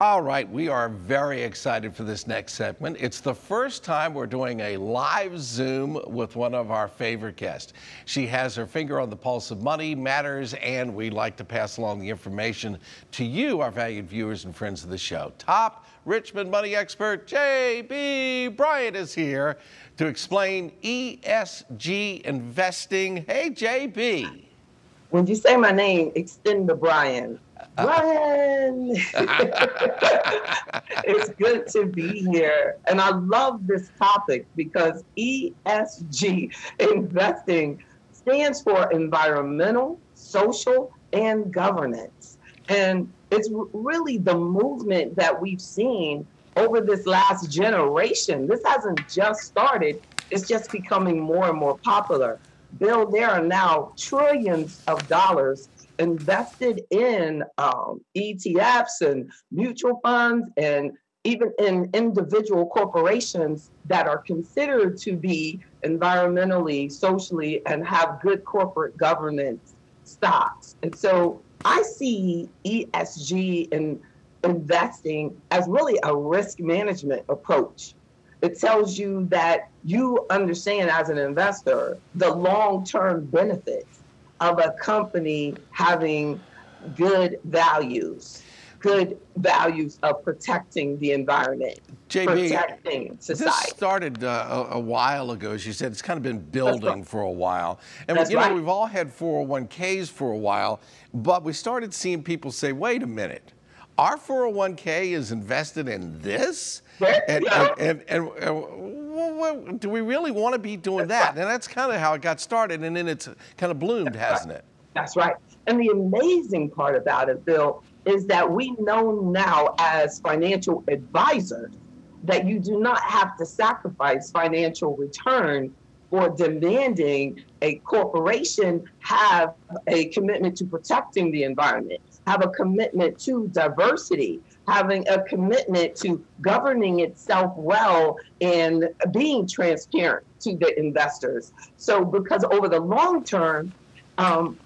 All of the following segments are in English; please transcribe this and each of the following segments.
All right, we are very excited for this next segment. It's the first time we're doing a live Zoom with one of our favorite guests. She has her finger on the pulse of money matters, and we like to pass along the information to you, our valued viewers and friends of the show. Top Richmond money expert J.B. Bryan is here to explain ESG investing. Hey, J.B. When you say my name, extend to Bryan. Bryan! It's good to be here. And I love this topic because ESG investing stands for environmental, social, and governance. And it's really the movement that we've seen over this last generation. This hasn't just started, it's just becoming more and more popular. Bill, there are now trillions of dollars invested in ETFs and mutual funds and even in individual corporations that are considered to be environmentally, socially, and have good corporate governance stocks. And so I see ESG and investing as really a risk management approach. It tells you that you understand as an investor the long-term benefits of a company having good values of protecting the environment, JB, protecting society. this started a while ago, as you said. It's kind of been building for a while. And That's you know, right. we've all had 401ks for a while, but we started seeing people say, wait a minute, our 401k is invested in this? And do we really want to be doing that? And that's kind of how it got started, and then it's kind of bloomed, hasn't it? That's right. And the amazing part about it, Bill, is that we know now as financial advisors that you do not have to sacrifice financial return for demanding a corporation have a commitment to protecting the environment, have a commitment to diversity, having a commitment to governing itself well and being transparent to the investors. So because over the long term,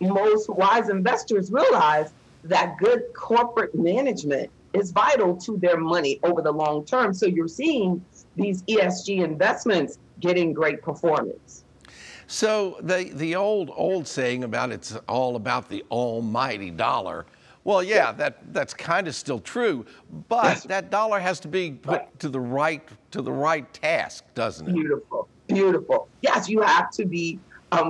most wise investors realize that good corporate management is vital to their money over the long term. So you're seeing these ESG investments getting great performance. So the old saying about it's all about the almighty dollar. Well, yeah, that's kind of still true, but that dollar has to be put to the right task, doesn't it? Beautiful, beautiful. Yes, you have to be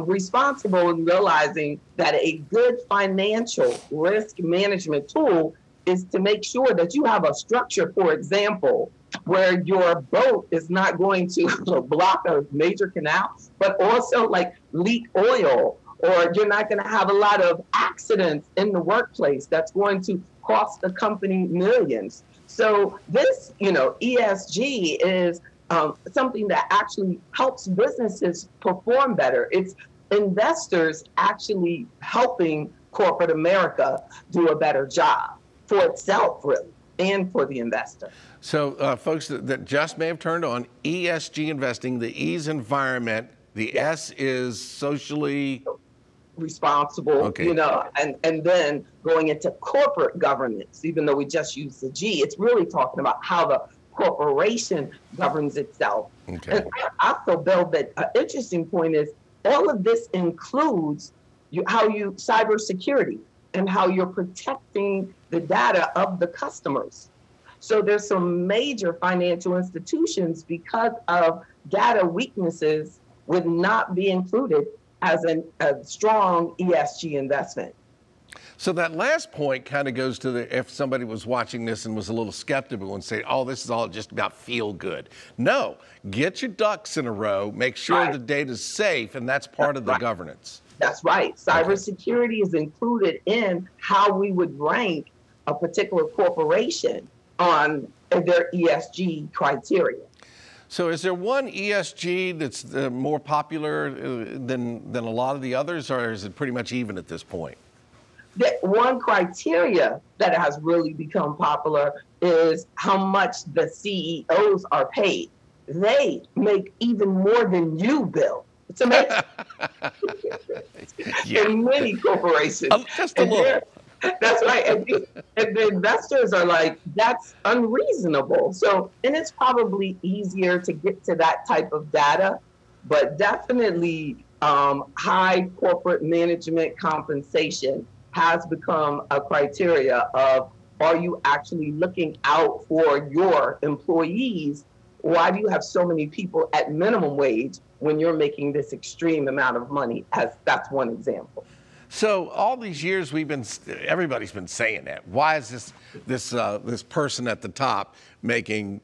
responsible in realizing that a good financial risk management tool is to make sure that you have a structure, for example, where your boat is not going to block a major canal, but also like leak oil, or you're not going to have a lot of accidents in the workplace that's going to cost the company millions. So this, ESG is something that actually helps businesses perform better. It's investors actually helping corporate America do a better job for itself, really, and for the investor. So folks that just may have turned on, ESG investing, the E is environment, the S is socially responsible, and then going into corporate governance, even though we just use the G, it's really talking about how the corporation governs itself. Okay. And I feel, Bill, that an interesting point is all of this includes cybersecurity and how you're protecting the data of the customers. So there's some major financial institutions, because of data weaknesses, would not be included as a strong ESG investment. So that last point kind of goes to if somebody was watching this and was a little skeptical and say, oh, this is all just about feel good. No, get your ducks in a row, make sure the data's safe, and that's part of the governance. That's right. Cybersecurity is included in how we would rank a particular corporation on their ESG criteria. So is there one ESG that's more popular than a lot of the others, or is it pretty much even at this point? One criteria that has really become popular is how much the CEOs are paid. They make even more than you, Bill. It's amazing. In many corporations. Just a little. That's right. And the investors are like, that's unreasonable. So, and it's probably easier to get to that type of data, but definitely high corporate management compensation has become a criteria of, are you actually looking out for your employees? Why do you have so many people at minimum wage when you're making this extreme amount of money? As that's one example. So all these years everybody's been saying that. Why is this person at the top making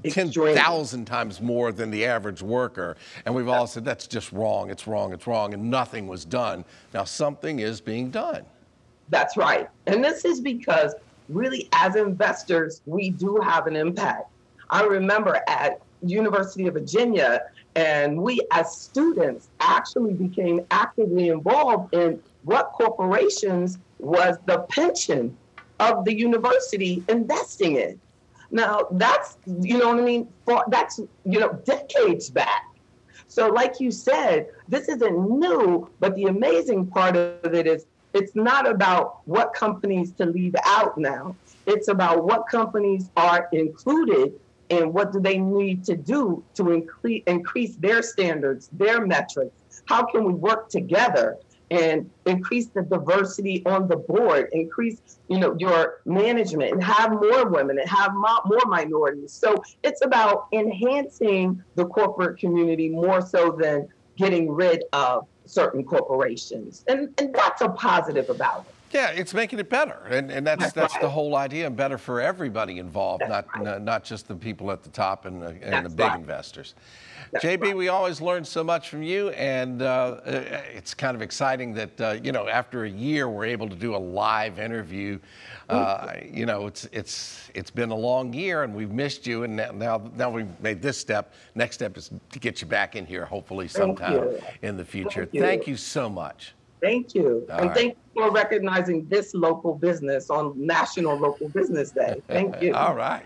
10,000 times more than the average worker? And we've all said that's just wrong. It's wrong. It's wrong. And nothing was done. Now something is being done. That's right. And this is because really, as investors, we do have an impact. I remember at University of Virginia, and we as students actually became actively involved in what corporations was the pension of the university investing in. Now that's, you know what I mean? That's, decades back. So like you said, this isn't new, but the amazing part of it is it's not about what companies to leave out now. It's about what companies are included and what do they need to do to increase their standards, their metrics. How can we work together and increase the diversity on the board, increase, your management, and have more women and have more minorities. So it's about enhancing the corporate community more so than getting rid of certain corporations. And that's a positive about it. Yeah, it's making it better, and that's right. the whole idea, and better for everybody involved, not just the people at the top and the big investors. JB, we always learn so much from you, and it's kind of exciting that after a year we're able to do a live interview. It's been a long year, and we've missed you, and now we've made this step. Next step is to get you back in here, hopefully sometime in the future. Thank you so much. Thank you. And thank you for recognizing this local business on National Local Business Day. Thank you. All right.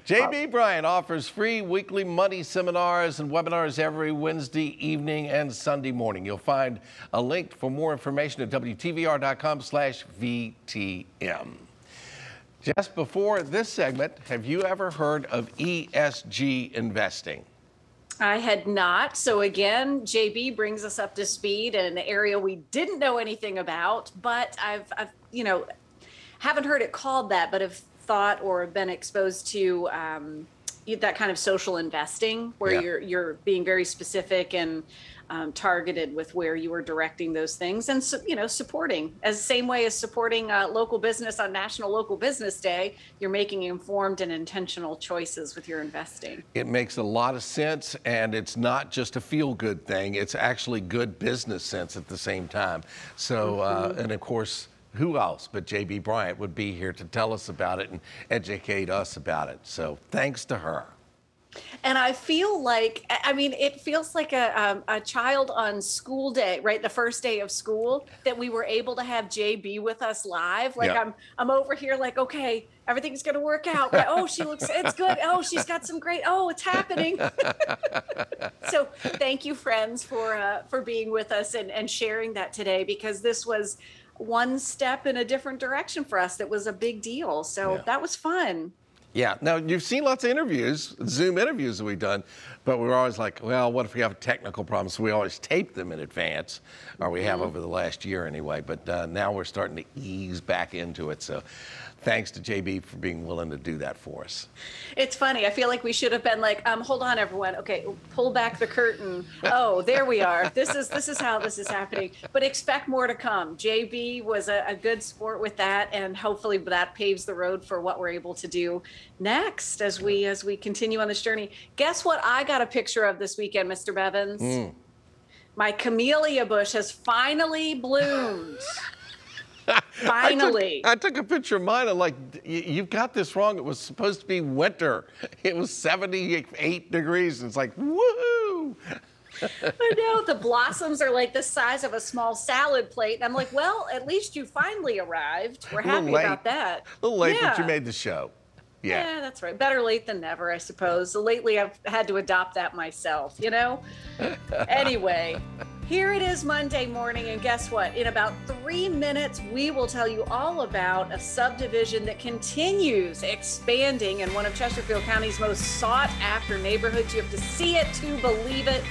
JB Bryan offers free weekly money seminars and webinars every Wednesday evening and Sunday morning. You'll find a link for more information at WTVR.com/VTM. Just before this segment, have you ever heard of ESG investing? I had not. So again, JB brings us up to speed in an area we didn't know anything about, but I've haven't heard it called that, but have thought or been exposed to that kind of social investing where you're being very specific and targeted with where you are directing those things, and supporting as the same way as supporting local business on National Local Business Day. You're making informed and intentional choices with your investing. It makes a lot of sense, and it's not just a feel-good thing. It's actually good business sense at the same time. So, and of course, who else but JB Bryant would be here to tell us about it and educate us about it. So thanks to her. And I feel like, it feels like a child on school day, right? The first day of school, that we were able to have JB with us live. Like I'm over here like, okay, everything's going to work out. Oh, it's good. Oh, she's got some great, it's happening. So thank you, friends, for being with us and sharing that today, because this was one step in a different direction for us. That was a big deal. So that was fun. Yeah. Now, you've seen lots of interviews, Zoom interviews that we've done, but we're always like, well, what if we have a technical problem? So we always tape them in advance, or we have over the last year anyway. But now we're starting to ease back into it. So thanks to JB for being willing to do that for us. It's funny. I feel like we should have been like, hold on, everyone. Okay, pull back the curtain. Oh, there we are. This is how this is happening. But expect more to come. JB was a good sport with that, and hopefully that paves the road for what we're able to do next as we continue on this journey. Guess what I got a picture of this weekend, Mr. Bevins? My camellia bush has finally bloomed. Finally. I took a picture of mine. I'm like, you've got this wrong. It was supposed to be winter. It was 78 degrees. And it's like, woohoo. I know. The blossoms are like the size of a small salad plate. And I'm like, well, at least you finally arrived. We're happy about that. A little late, but you made the show. Yeah, that's right. Better late than never, I suppose. So lately, I've had to adopt that myself, Anyway, Here it is Monday morning, and guess what? In about 3 minutes, we will tell you all about a subdivision that continues expanding in one of Chesterfield County's most sought after neighborhoods. You have to see it to believe it.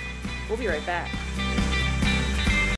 We'll be right back.